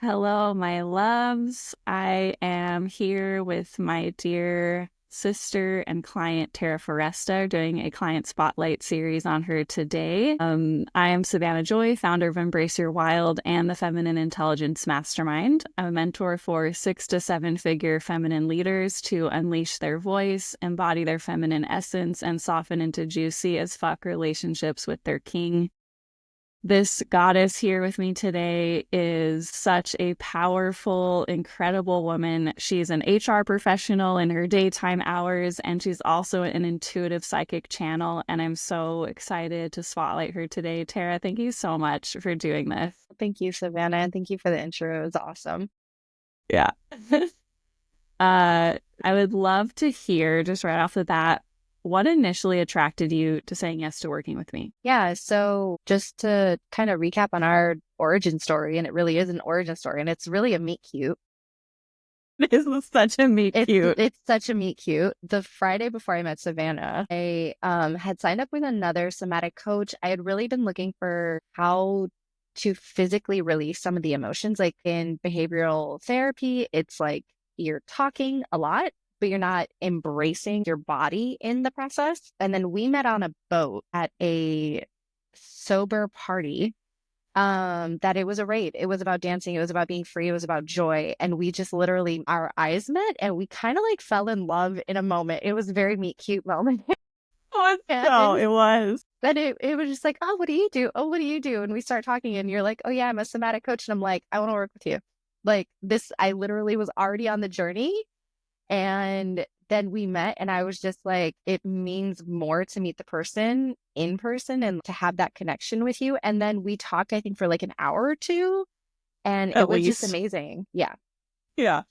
Hello, my loves. I am here with my dear sister and client, Tara Foresta, doing a client spotlight series on her today. I am Savannah Joy, founder of Embrace Your Wild and the Feminine Intelligence Mastermind. I'm a mentor for 6 to 7 figure feminine leaders to unleash their voice, embody their feminine essence, and soften into juicy as fuck relationships with their king. This goddess here with me today is such a powerful, incredible woman. She's an HR professional in her daytime hours, and she's also an intuitive psychic channel. And I'm so excited to spotlight her today. Tara, thank you so much for doing this. Thank you, Savannah, and thank you for the intro. It was awesome. Yeah. I would love to hear, just right off the bat, what initially attracted you to saying yes to working with me? Yeah, so just to kind of recap on our origin story, and it really is an origin story, and it's really a meet cute. This was such a meet cute. It's such a meet cute. The Friday before I met Savannah, I had signed up with another somatic coach. I had really been looking for how to physically release some of the emotions. Like in behavioral therapy, it's like you're talking a lot, but you're not embracing your body in the process. And then we met on a boat at a sober party, that it was a rave. It was about dancing, it was about being free, it was about joy. And we just literally, our eyes met and we kind of like fell in love in a moment. It was a very meet cute moment. Oh, no, And it was. then it was just like, oh, what do you do? Oh, what do you do? And we start talking and you're like, oh yeah, I'm a somatic coach. And I'm like, I want to work with you. Like this, I literally was already on the journey. And then we met and I was just like, it means more to meet the person in person and to have that connection with you. And then we talked, I think, for like an hour or two, and it At was just least. amazing. Yeah. Yeah.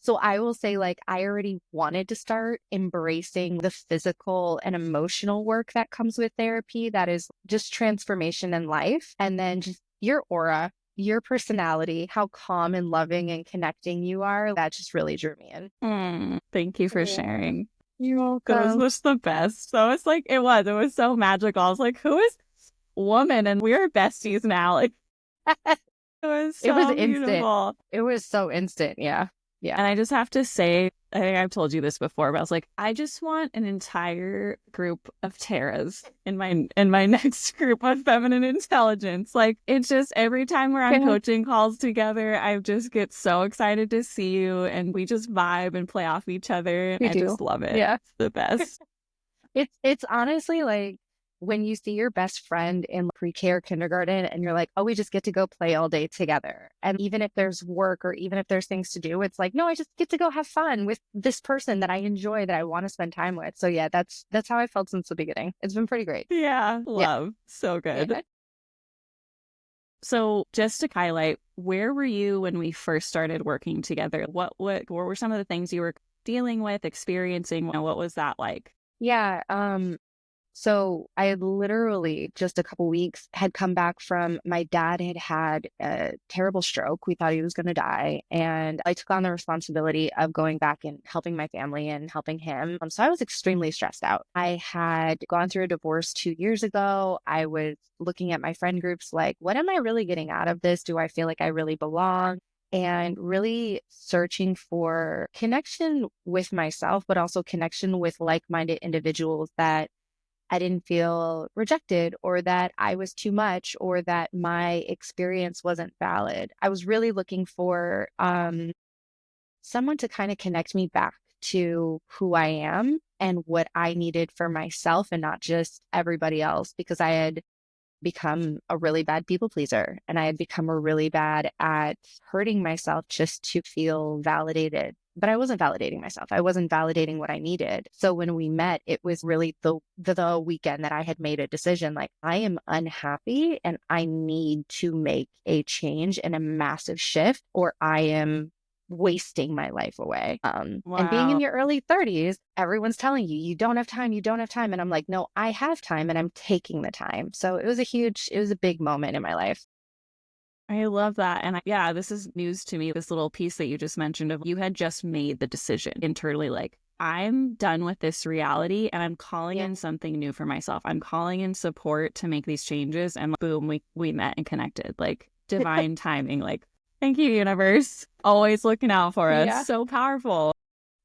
So I will say, like, I already wanted to start embracing the physical and emotional work that comes with therapy, that is just transformation in life. And then just your aura, your personality, how calm and loving and connecting you are, that just really drew me in. Thank you for Yeah. sharing. You're That was welcome. just the best. So it's like, it was so magical. I was like, who is this woman? And we are besties now. Like, it was It was so instant. beautiful. It was so instant. Yeah. Yeah. And I just have to say, I think I've told you this before, but I was like, I just want an entire group of Taras in my next group of feminine intelligence. Like it's just every time we're on Yeah. coaching calls together, I just get so excited to see you and we just vibe and play off each other. And We I do. just love it. Yeah. It's the best. It's honestly like when you see your best friend in pre-K or kindergarten and you're like, oh, we just get to go play all day together. And even if there's work or even if there's things to do, it's like, no, I just get to go have fun with this person that I enjoy, that I want to spend time with. So yeah, that's how I felt since the beginning. It's been pretty great. Yeah, Yeah. love. So good. Yeah. So just to highlight, where were you when we first started working together? What were some of the things you were dealing with, experiencing? What was that like? Yeah. So I had literally just a couple weeks had come back from, my dad had a terrible stroke. We thought he was going to die. And I took on the responsibility of going back and helping my family and helping him. So I was extremely stressed out. I had gone through a divorce 2 years ago. I was looking at my friend groups like, what am I really getting out of this? Do I feel like I really belong? And really searching for connection with myself, but also connection with like-minded individuals, that I didn't feel rejected or that I was too much or that my experience wasn't valid. I was really looking for someone to kind of connect me back to who I am and what I needed for myself and not just everybody else, because I had become a really bad people pleaser and I had become a really bad at hurting myself just to feel validated. But I wasn't validating myself. I wasn't validating what I needed. So when we met, it was really the weekend that I had made a decision, like, I am unhappy and I need to make a change and a massive shift, or I am wasting my life away. And being in Wow. your early 30s, everyone's telling you, you don't have time, you don't have time. And I'm like, no, I have time and I'm taking the time. So it was a big moment in my life. I love that. And yeah, this is news to me. This little piece that you just mentioned of you had just made the decision internally, like, I'm done with this reality and I'm calling Yeah. in something new for myself. I'm calling in support to make these changes. And boom, we met and connected. Like divine timing. Like Thank you, universe. Always looking out for us. Yeah. So powerful.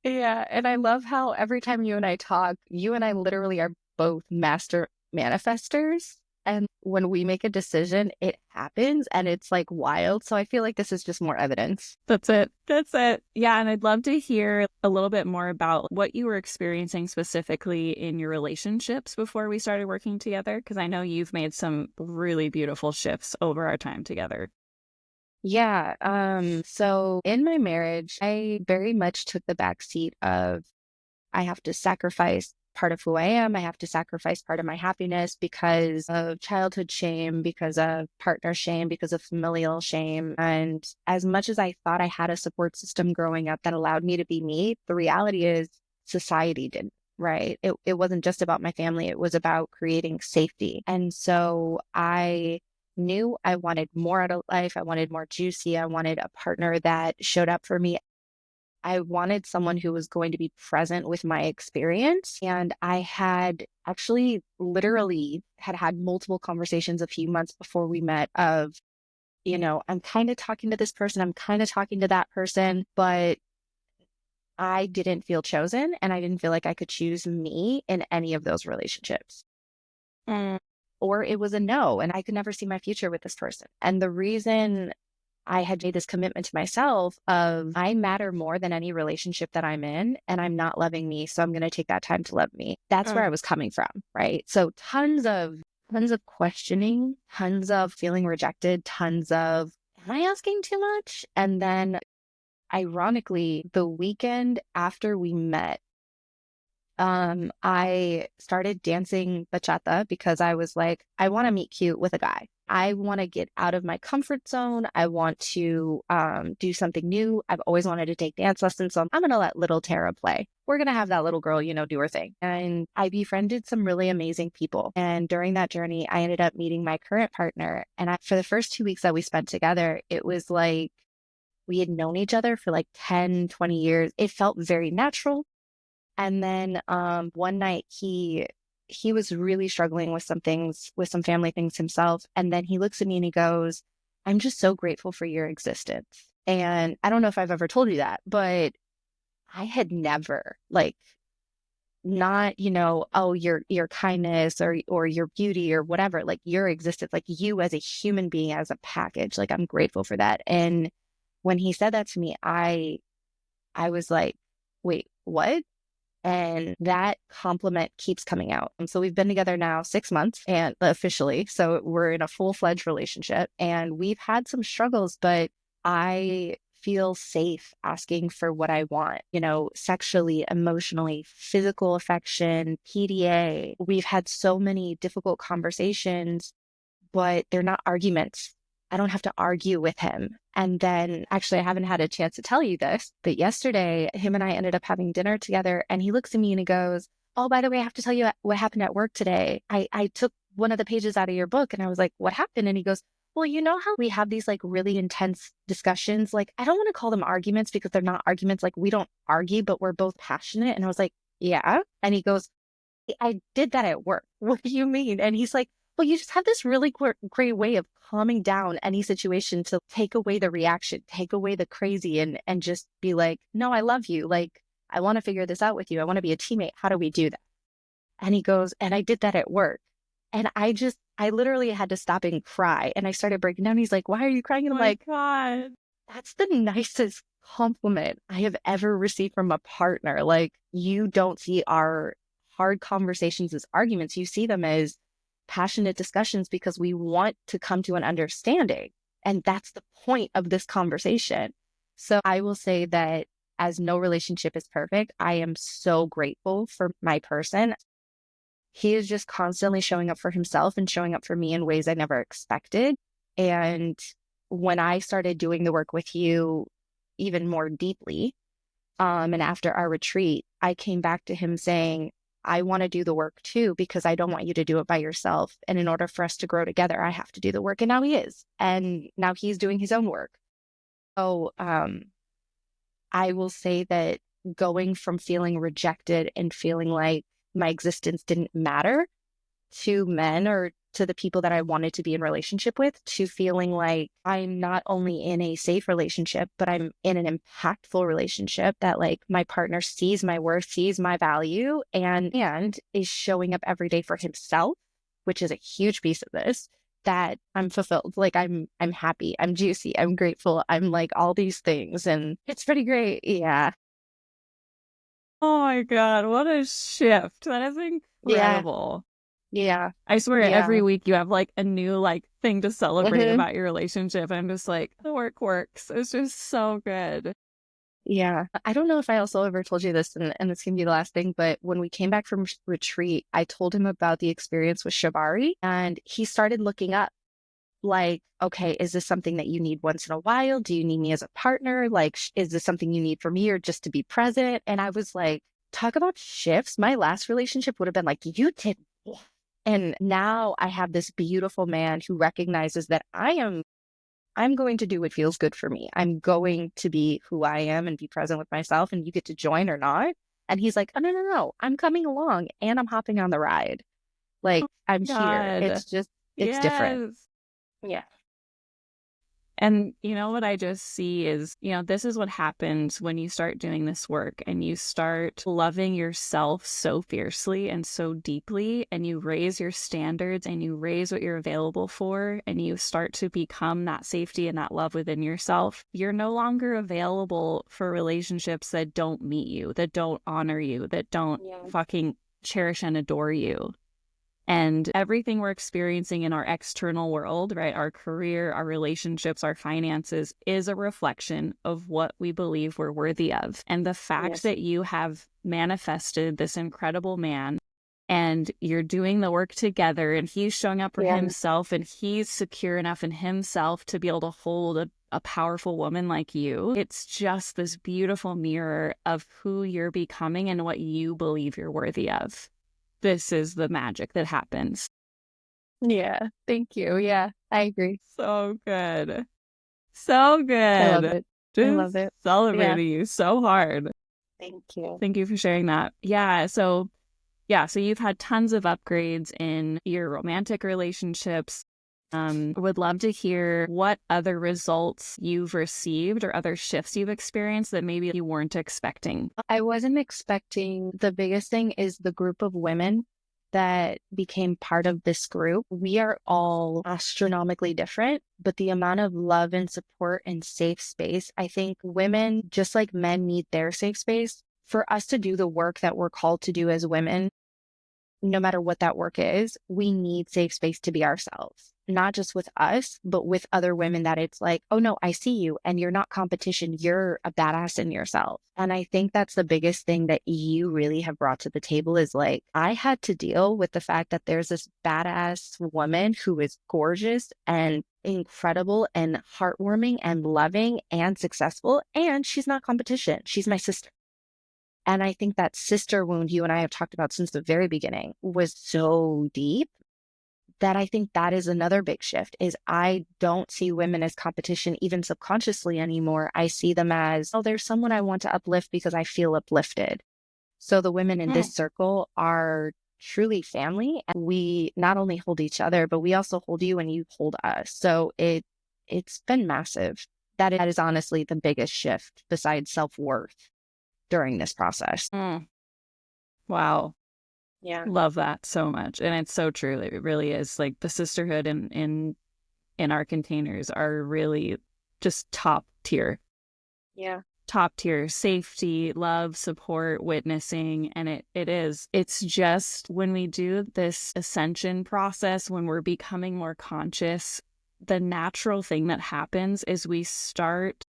Yeah. And I love how every time you and I talk, you and I literally are both master manifestors. And when we make a decision, it happens and it's like wild. So I feel like this is just more evidence. That's it. That's it. Yeah. And I'd love to hear a little bit more about what you were experiencing specifically in your relationships before we started working together. Because I know you've made some really beautiful shifts over our time together. Yeah. So in my marriage, I very much took the back seat of I have to sacrifice part of who I am. I have to sacrifice part of my happiness because of childhood shame, because of partner shame, because of familial shame. And as much as I thought I had a support system growing up that allowed me to be me, the reality is society didn't. Right. It wasn't just about my family. It was about creating safety. And so I knew I wanted more out of life. I wanted more juicy. I wanted a partner that showed up for me. I wanted someone who was going to be present with my experience. And I had actually literally had multiple conversations a few months before we met of, I'm kind of talking to this person, I'm kind of talking to that person, but I didn't feel chosen and I didn't feel like I could choose me in any of those relationships. Mm. Or it was a no, and I could never see my future with this person. And the reason I had made this commitment to myself of I matter more than any relationship that I'm in, and I'm not loving me. So I'm going to take that time to love me. That's where I was coming from. Right. So tons of questioning, tons of feeling rejected, tons of, am I asking too much? And then ironically, the weekend after we met, I started dancing bachata because I was like, I want to meet cute with a guy. I want to get out of my comfort zone. I want to do something new. I've always wanted to take dance lessons. So I'm going to let little Tarah play. We're going to have that little girl, do her thing. And I befriended some really amazing people. And during that journey, I ended up meeting my current partner. And for the first 2 weeks that we spent together, it was like we had known each other for like 10, 20 years. It felt very natural. And then one night he was really struggling with some things, with some family things himself. And then he looks at me and he goes, I'm just so grateful for your existence. And I don't know if I've ever told you that, but I had never not, oh, your kindness or your beauty or whatever, like your existence, like you as a human being, as a package, like I'm grateful for that. And when he said that to me, I was like, wait, what? And that compliment keeps coming out. And so we've been together now 6 months and officially. So we're in a full-fledged relationship and we've had some struggles, but I feel safe asking for what I want, sexually, emotionally, physical affection, PDA. We've had so many difficult conversations, but they're not arguments. I don't have to argue with him. And then actually, I haven't had a chance to tell you this, but yesterday, him and I ended up having dinner together. And he looks at me and he goes, oh, by the way, I have to tell you what happened at work today. I took one of the pages out of your book. And I was like, what happened? And he goes, well, you know how we have these like really intense discussions? Like, I don't want to call them arguments because they're not arguments. Like, we don't argue, but we're both passionate. And I was like, yeah. And he goes, I did that at work. What do you mean? And he's like, well, you just have this really great way of calming down any situation to take away the reaction, take away the crazy and just be like, no, I love you. Like, I want to figure this out with you. I want to be a teammate. How do we do that? And he goes, and I did that at work. And I literally had to stop and cry. And I started breaking down. He's like, why are you crying? And Oh I'm my like, God. that's the nicest compliment I have ever received from a partner. Like, you don't see our hard conversations as arguments. You see them as passionate discussions because we want to come to an understanding. And that's the point of this conversation. So I will say that as no relationship is perfect, I am so grateful for my person. He is just constantly showing up for himself and showing up for me in ways I never expected. And when I started doing the work with you even more deeply, and after our retreat, I came back to him saying, I want to do the work too, because I don't want you to do it by yourself. And in order for us to grow together, I have to do the work. And now he is. And now he's doing his own work. So I will say that going from feeling rejected and feeling like my existence didn't matter to men or to the people that I wanted to be in relationship with, to feeling like I'm not only in a safe relationship, but I'm in an impactful relationship that like my partner sees my worth, sees my value, and is showing up every day for himself, which is a huge piece of this, that I'm fulfilled. Like I'm happy, I'm juicy, I'm grateful, I'm like all these things. And it's pretty great. Yeah. Oh my God, what a shift. That is Yeah. incredible. Yeah. I swear every Yeah. week you have like a new like thing to celebrate about your relationship. I'm just like, the work works. It's just so good. Yeah. I don't know if I also ever told you this, and this can be the last thing, but when we came back from retreat, I told him about the experience with Shibari, and he started looking up like, okay, is this something that you need once in a while? Do you need me as a partner? Like, is this something you need from me or just to be present? And I was like, talk about shifts. My last relationship would have been like, you did what? And now I have this beautiful man who recognizes that I'm going to do what feels good for me. I'm going to be who I am and be present with myself, and you get to join or not. And he's like, oh, no, no, no, I'm coming along and I'm hopping on the ride. Like, I'm here. God. It's just, it's different. Yes. Yeah. And you know what I just see is, this is what happens when you start doing this work and you start loving yourself so fiercely and so deeply, and you raise your standards and you raise what you're available for, and you start to become that safety and that love within yourself. You're no longer available for relationships that don't meet you, that don't honor you, that don't Yeah. fucking cherish and adore you. And everything we're experiencing in our external world, right? Our career, our relationships, our finances is a reflection of what we believe we're worthy of. And the fact Yes. that you have manifested this incredible man and you're doing the work together and he's showing up for Yeah. himself and he's secure enough in himself to be able to hold a powerful woman like you. It's just this beautiful mirror of who you're becoming and what you believe you're worthy of. This is the magic that happens. Yeah. Thank you. Yeah. I agree. So good. So I love good. it. I Just love it. Yeah. celebrating you so hard. Thank you. Thank you for sharing that. So you've had tons of upgrades in your romantic relationships. Would love to hear what other results you've received or other shifts you've experienced that maybe you weren't expecting. I wasn't expecting. The biggest thing is the group of women that became part of this group. We are all astronomically different, but the amount of love and support and safe space, I think women, just like men, need their safe space. For us to do the work that we're called to do as women, no matter what that work is, we need safe space to be ourselves, not just with us, but with other women that it's like, oh no, I see you and you're not competition. You're a badass in yourself. And I think that's the biggest thing that you really have brought to the table is like, I had to deal with the fact that there's this badass woman who is gorgeous and incredible and heartwarming and loving and successful. And she's not competition. She's my sister. And I think that sister wound you and I have talked about since the very beginning was so deep that I think that is another big shift is I don't see women as competition even subconsciously anymore. I see them as, oh, there's someone I want to uplift because I feel uplifted. So the women in this circle are truly family. And we not only hold each other, but we also hold you and you hold us. So it's been massive. That is honestly the biggest shift besides self-worth during this process. Wow. Yeah. Love that so much. And it's so true. It really is like the sisterhood in our containers are really just top tier. Yeah. Top tier safety, love, support, witnessing. And it's just when we do this ascension process, when we're becoming more conscious, the natural thing that happens is we start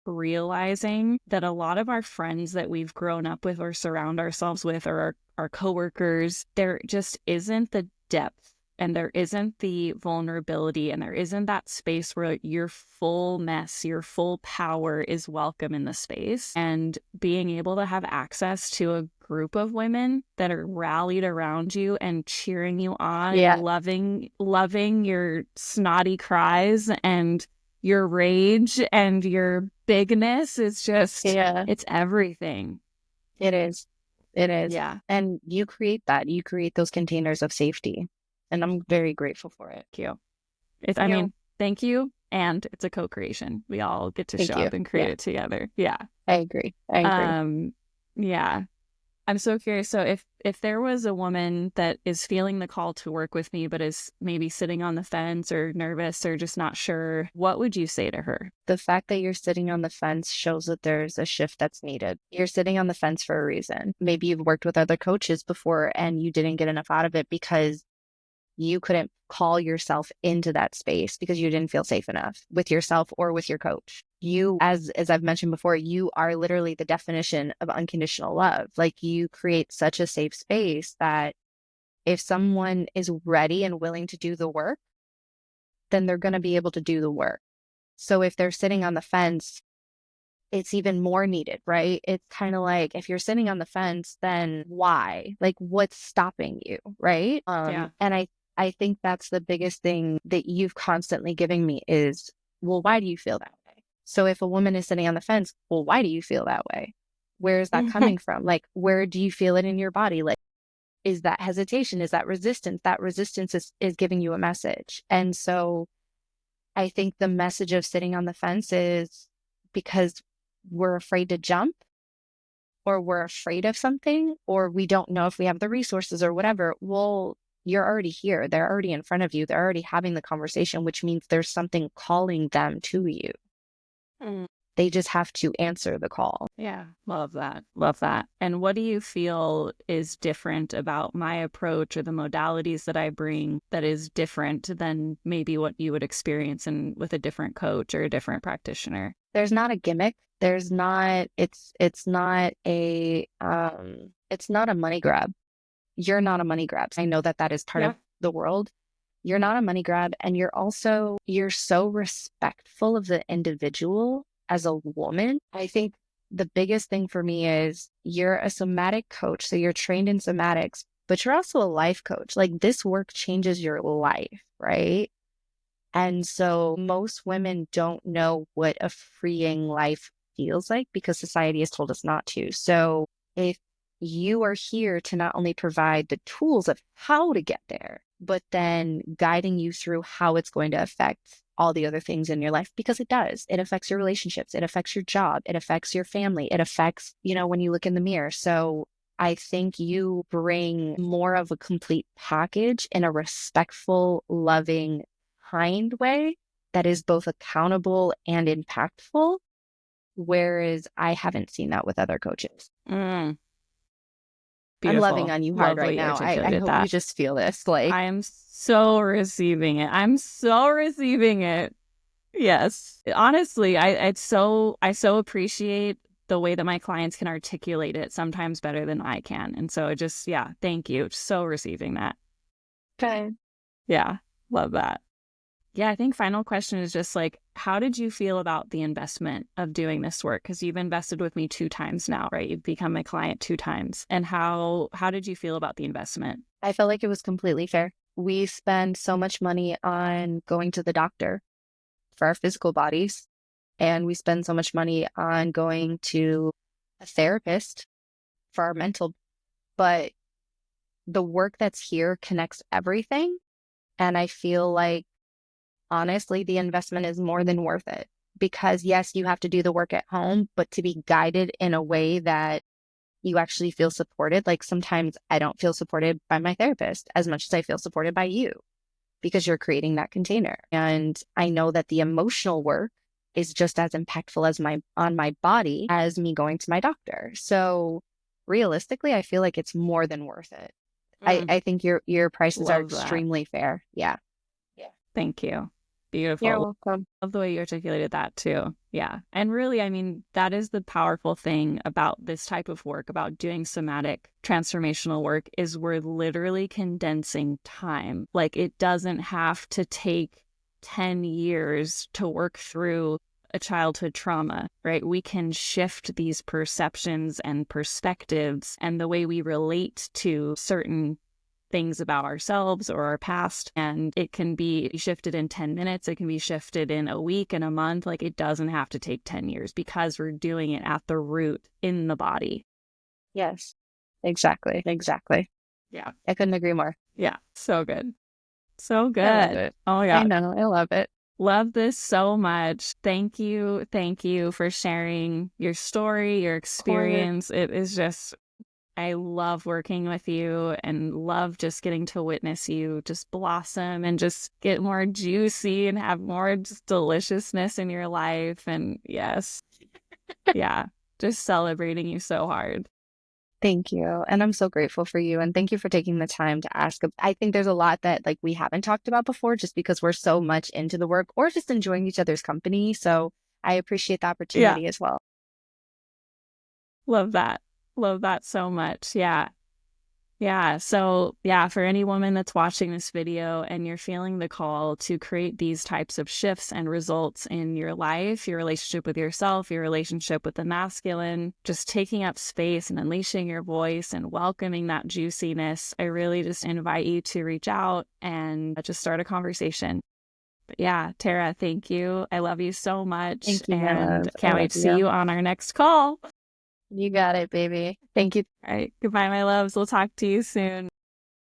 realizing that a lot of our friends that we've grown up with or surround ourselves with or our coworkers, there just isn't the depth and there isn't the vulnerability and there isn't that space where your full mess, your full power is welcome in the space. And being able to have access to a group of women that are rallied around you and cheering you on and loving your snotty cries and your rage and your bigness is just, Yeah. it's everything. It is. It is. Yeah. And you create that. You create those containers of safety. And I'm very grateful for it. Thank you. I mean, thank you. And it's a co-creation. We all get to show Thank you. up and create it together. Yeah. I agree. I agree. Yeah. I'm so curious. So if there was a woman that is feeling the call to work with me, but is maybe sitting on the fence or nervous or just not sure, what would you say to her? The fact that you're sitting on the fence shows that there's a shift that's needed. You're sitting on the fence for a reason. Maybe you've worked with other coaches before and you didn't get enough out of it because you couldn't call yourself into that space because you didn't feel safe enough with yourself or with your coach. You, as I've mentioned before, you are literally the definition of unconditional love. Like, you create such a safe space that if someone is ready and willing to do the work, then they're going to be able to do the work. So if they're sitting on the fence, it's even more needed, right? It's kind of like, if you're sitting on the fence, then why? Like, what's stopping you, right? Yeah. And I think that's the biggest thing that you've constantly giving me is, well, why do you feel that way? So if a woman is sitting on the fence, well, why do you feel that way? Where is that coming from? Like, where do you feel it in your body? Like, is that hesitation? Is that resistance? That resistance is giving you a message. And so I think the message of sitting on the fence is because we're afraid to jump, or we're afraid of something, or we don't know if we have the resources or whatever. Well, you're already here. They're already in front of you. They're already having the conversation, which means there's something calling them to you. Mm. They just have to answer the call. Yeah, love that. Love that. And what do you feel is different about my approach or the modalities that I bring that is different than maybe what you would experience with a different coach or a different practitioner? There's not a gimmick. There's not, it's not a money grab. You're not a money grab. I know that is part of the world. You're not a money grab. And you're so respectful of the individual as a woman. I think the biggest thing for me is you're a somatic coach. So you're trained in somatics, but you're also a life coach. Like, this work changes your life, right? And so most women don't know what a freeing life feels like because society has told us not to. So if you are here to not only provide the tools of how to get there, but then guiding you through how it's going to affect all the other things in your life, because it does. It affects your relationships. It affects your job. It affects your family. It affects, when you look in the mirror. So I think you bring more of a complete package in a respectful, loving, kind way that is both accountable and impactful. Whereas I haven't seen that with other coaches. Mm. I'm loving Beautiful. on you hard right Lovely now. I articulated hope you that. just feel this. Like, I am so receiving it. I'm so receiving it. Yes. Honestly, I so appreciate the way that my clients can articulate it sometimes better than I can. And so thank you. So receiving that. okay. Yeah. Love that. Yeah, I think final question is just like, how did you feel about the investment of doing this work? Because you've invested with me 2 times now, right? You've become my client 2 times. And how did you feel about the investment? I felt like it was completely fair. We spend so much money on going to the doctor for our physical bodies, and we spend so much money on going to a therapist for our mental, but the work that's here connects everything. And I feel like, honestly, the investment is more than worth it, because yes, you have to do the work at home, but to be guided in a way that you actually feel supported. Like, sometimes I don't feel supported by my therapist as much as I feel supported by you, because you're creating that container. And I know that the emotional work is just as impactful as on my body as me going to my doctor. So realistically, I feel like it's more than worth it. I think your prices are Love that. extremely fair. Yeah. Thank you. You're Beautiful. welcome. Love the way you articulated that too. Yeah. And really, I mean, that is the powerful thing about this type of work, about doing somatic transformational work, is we're literally condensing time. Like, it doesn't have to take 10 years to work through a childhood trauma, right? We can shift these perceptions and perspectives and the way we relate to certain things about ourselves or our past. And it can be shifted in 10 minutes. It can be shifted in a week, in a month. Like, it doesn't have to take 10 years because we're doing it at the root in the body. Yes, exactly. Exactly. Yeah. I couldn't agree more. Yeah. So good. So I love good. it. Oh my I God. know. I love it. Love this so much. Thank you. Thank you for sharing your story, your Of course. experience. It is just, I love working with you and love just getting to witness you just blossom and just get more juicy and have more just deliciousness in your life. And yes, yeah, just celebrating you so hard. Thank you. And I'm so grateful for you. And thank you for taking the time to ask. I think there's a lot that like we haven't talked about before just because we're so much into the work or just enjoying each other's company. So I appreciate the Yeah, opportunity as well. love that. Love that so much. Yeah. Yeah. So, yeah, for any woman that's watching this video and you're feeling the call to create these types of shifts and results in your life, your relationship with yourself, your relationship with the masculine, just taking up space and unleashing your voice and welcoming that juiciness, I really just invite you to reach out and just start a conversation. But yeah, Tarah, thank you. I love you so much Thank you, my and love. I can't wait love to see you. you on our next call. All You got it, baby. Thank you. right. Goodbye, my loves. We'll talk to you soon.